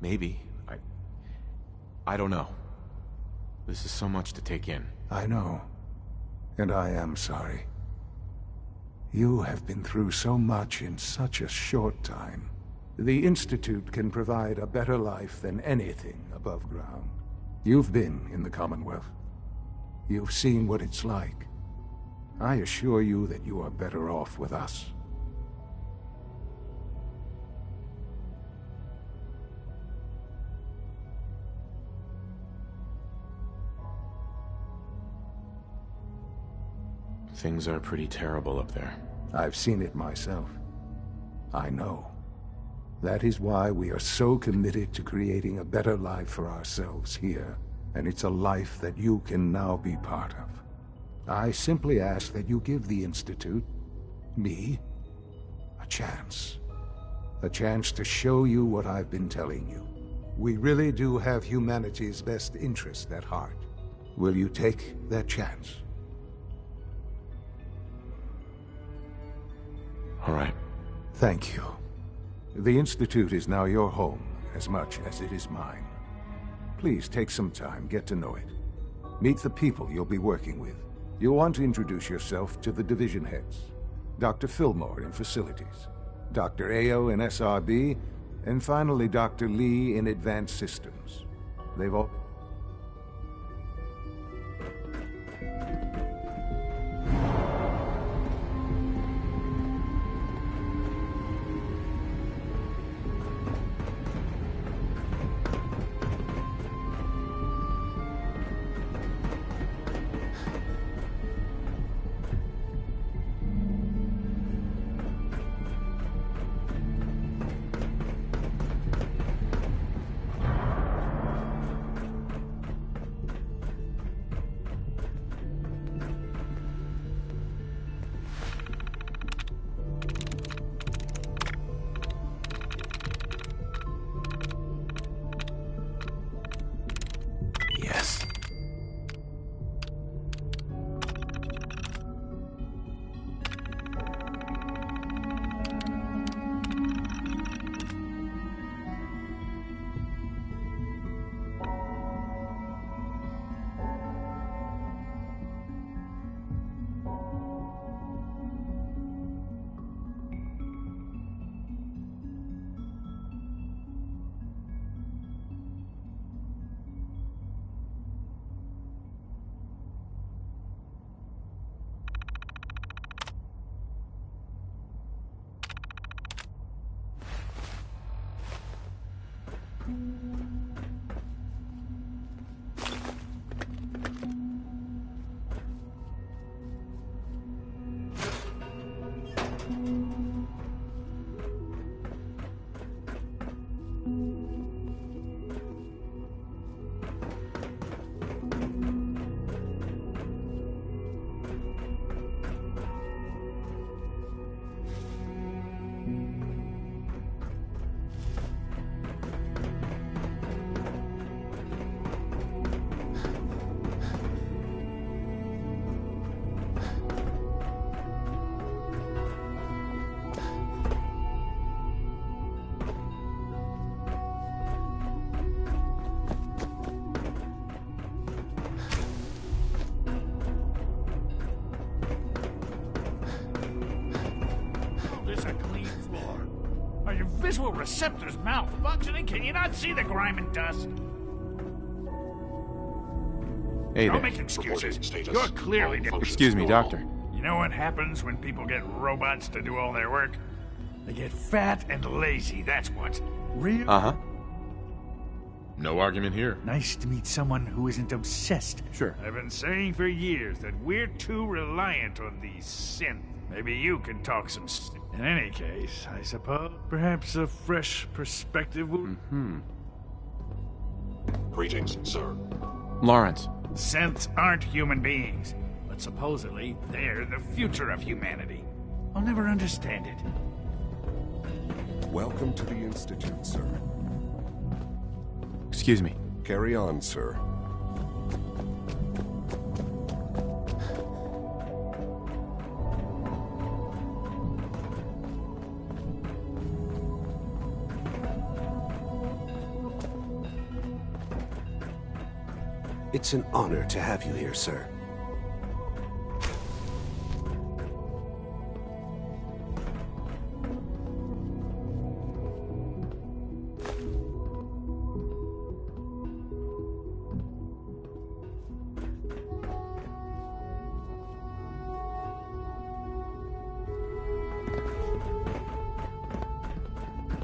Maybe. I don't know. This is so much to take in. I know. And I am sorry. You have been through so much in such a short time. The Institute can provide a better life than anything above ground. You've been in the Commonwealth. You've seen what it's like. I assure you that you are better off with us. Things are pretty terrible up there. I've seen it myself. I know. That is why we are so committed to creating a better life for ourselves here. And it's a life that you can now be part of. I simply ask that you give the Institute, me, a chance. A chance to show you what I've been telling you. We really do have humanity's best interest at heart. Will you take that chance? All right. Thank you. The Institute is now your home, as much as it is mine. Please take some time, get to know it. Meet the people you'll be working with. You'll want to introduce yourself to the division heads. Dr. Fillmore in Facilities, Dr. Ayo in SRB, and finally Dr. Lee in Advanced Systems. They've all... Yes. Visual receptors malfunctioning? Can you not see the grime and dust? Hey Don't there. make excuses. You're clearly different. Excuse me, doctor. You know what happens when people get robots to do all their work? They get fat and lazy, that's what. Real? Uh-huh. No argument here. Nice to meet someone who isn't obsessed. Sure. I've been saying for years that we're too reliant on these synths. Maybe you can talk some In any case, I suppose perhaps a fresh perspective will... Greetings, sir. Lawrence. Synths aren't human beings, but supposedly they're the future of humanity. I'll never understand it. Welcome to the Institute, sir. Excuse me. Carry on, sir. It's an honor to have you here, sir.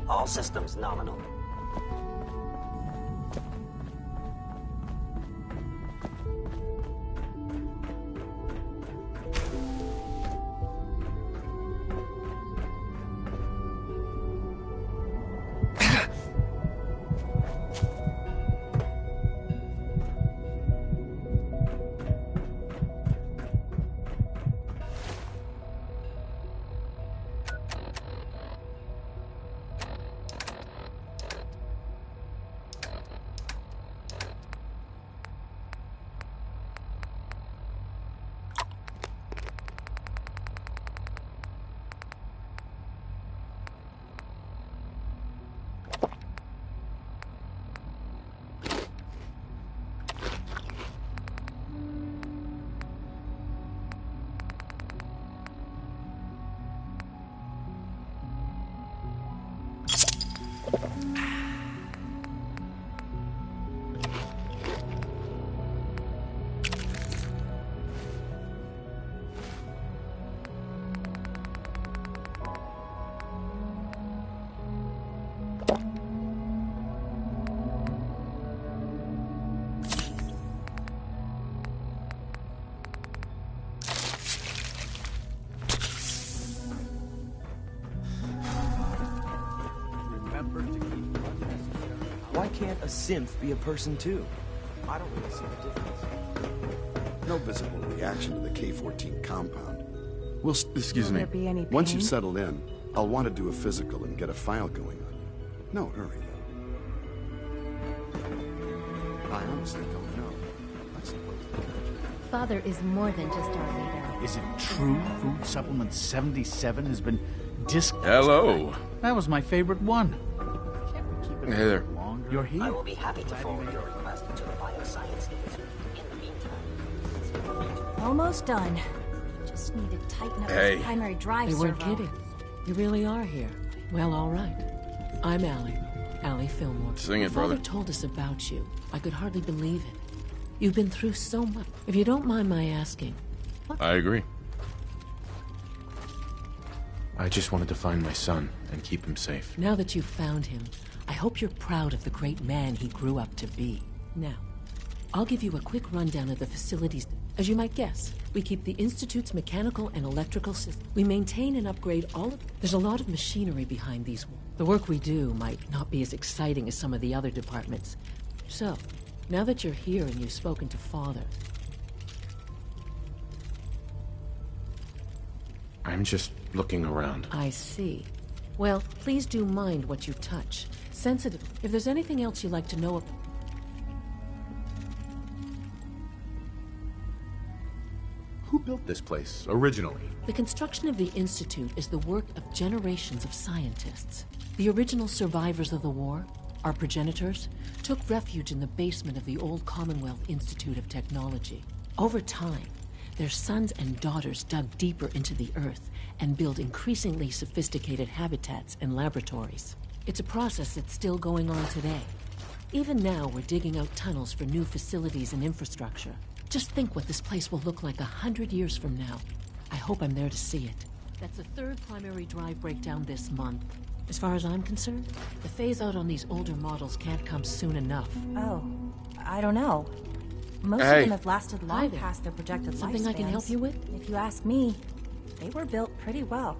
All systems nominal. Why can't a synth be a person too? I don't really see the difference. No visible reaction to the K-14 compound. Excuse Will me. there be any Once you've pain? settled in, I'll want to do a physical and get a file going on you. No hurry, though. I honestly don't know. I suppose. Father is more than just our leader. Is it true Food Supplement 77 has been Hello. That was my favorite one. Hey there. You're here. I will be happy to forward your request to the Bioscience Division. In the meantime... Almost done. Just need to tighten up Hey. this primary drive They weren't servo. kidding. You really are here. Well, all right. I'm Allie Fillmore. Sing it, Father brother. told us about you. I could hardly believe it. You've been through so much. If you don't mind my asking, I agree. I just wanted to find my son and keep him safe. now that you've found him, I hope you're proud of the great man he grew up to be. Now, I'll give you a quick rundown of the facilities. As you might guess, we keep the Institute's mechanical and electrical systems. We maintain and upgrade all of... There's a lot of machinery behind these walls. The work we do might not be as exciting as some of the other departments. So, now that you're here and you've spoken to Father... I'm just looking around. I see. Well, please do mind what you touch. Sensitive. If there's anything else you'd like to know... Who built this place originally? The construction of the Institute is the work of generations of scientists. The original survivors of the war, our progenitors, took refuge in the basement of the old Commonwealth Institute of Technology. Over time, their sons and daughters dug deeper into the earth and built increasingly sophisticated habitats and laboratories. It's a process that's still going on today. Even now, we're digging out tunnels for new facilities and infrastructure. Just think what this place will look like 100 years from now. I hope I'm there to see it. That's the third primary drive breakdown this month. As far as I'm concerned, the phase-out on these older models can't come soon enough. Oh, I don't know. Most Hey. of them have lasted Hi long there. past their projected Something I can lifespans. help you with? If you ask me, they were built pretty well.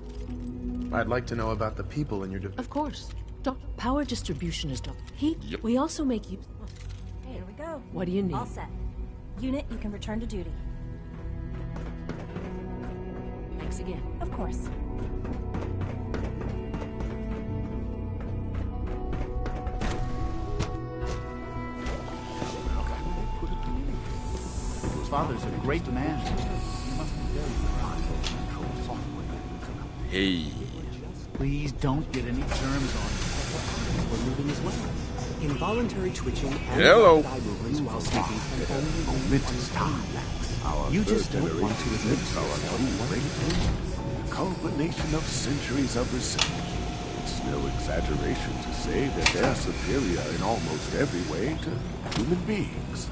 I'd like to know about the people in your division. Of course. Power distribution is heat. Yep. We also make use... Here we go. What do you need? All set. Unit, you can return to duty. Thanks again. Of course. Father's a great man. You must be very proud of him. Hey. Please don't get any germs on you. We're moving as well. Involuntary twitching and Hello. eye movements while sleeping can only be momentous time. You just don't want to admit to yourself. A culmination of centuries of research. It's no exaggeration to say that they're superior in almost every way to human beings.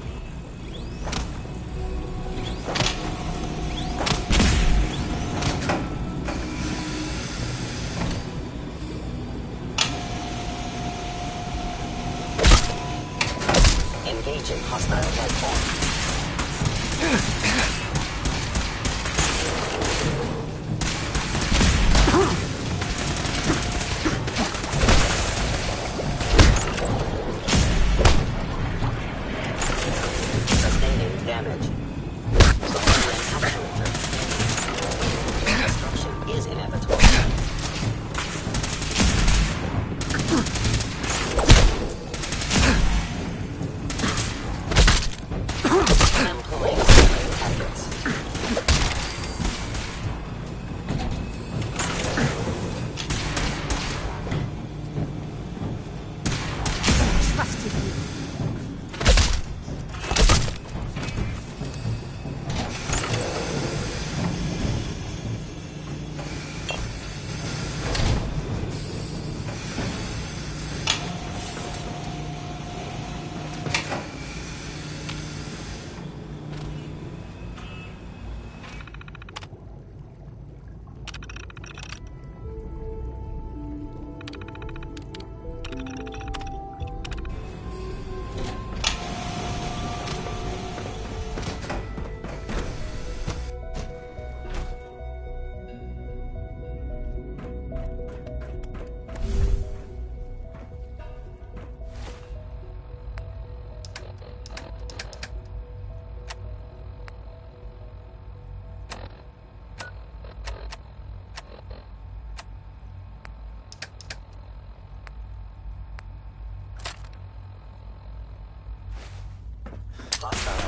Engaging hostile life form. Sustaining damage. Destruction is inevitable. Employing targets. Trusted you. Awesome.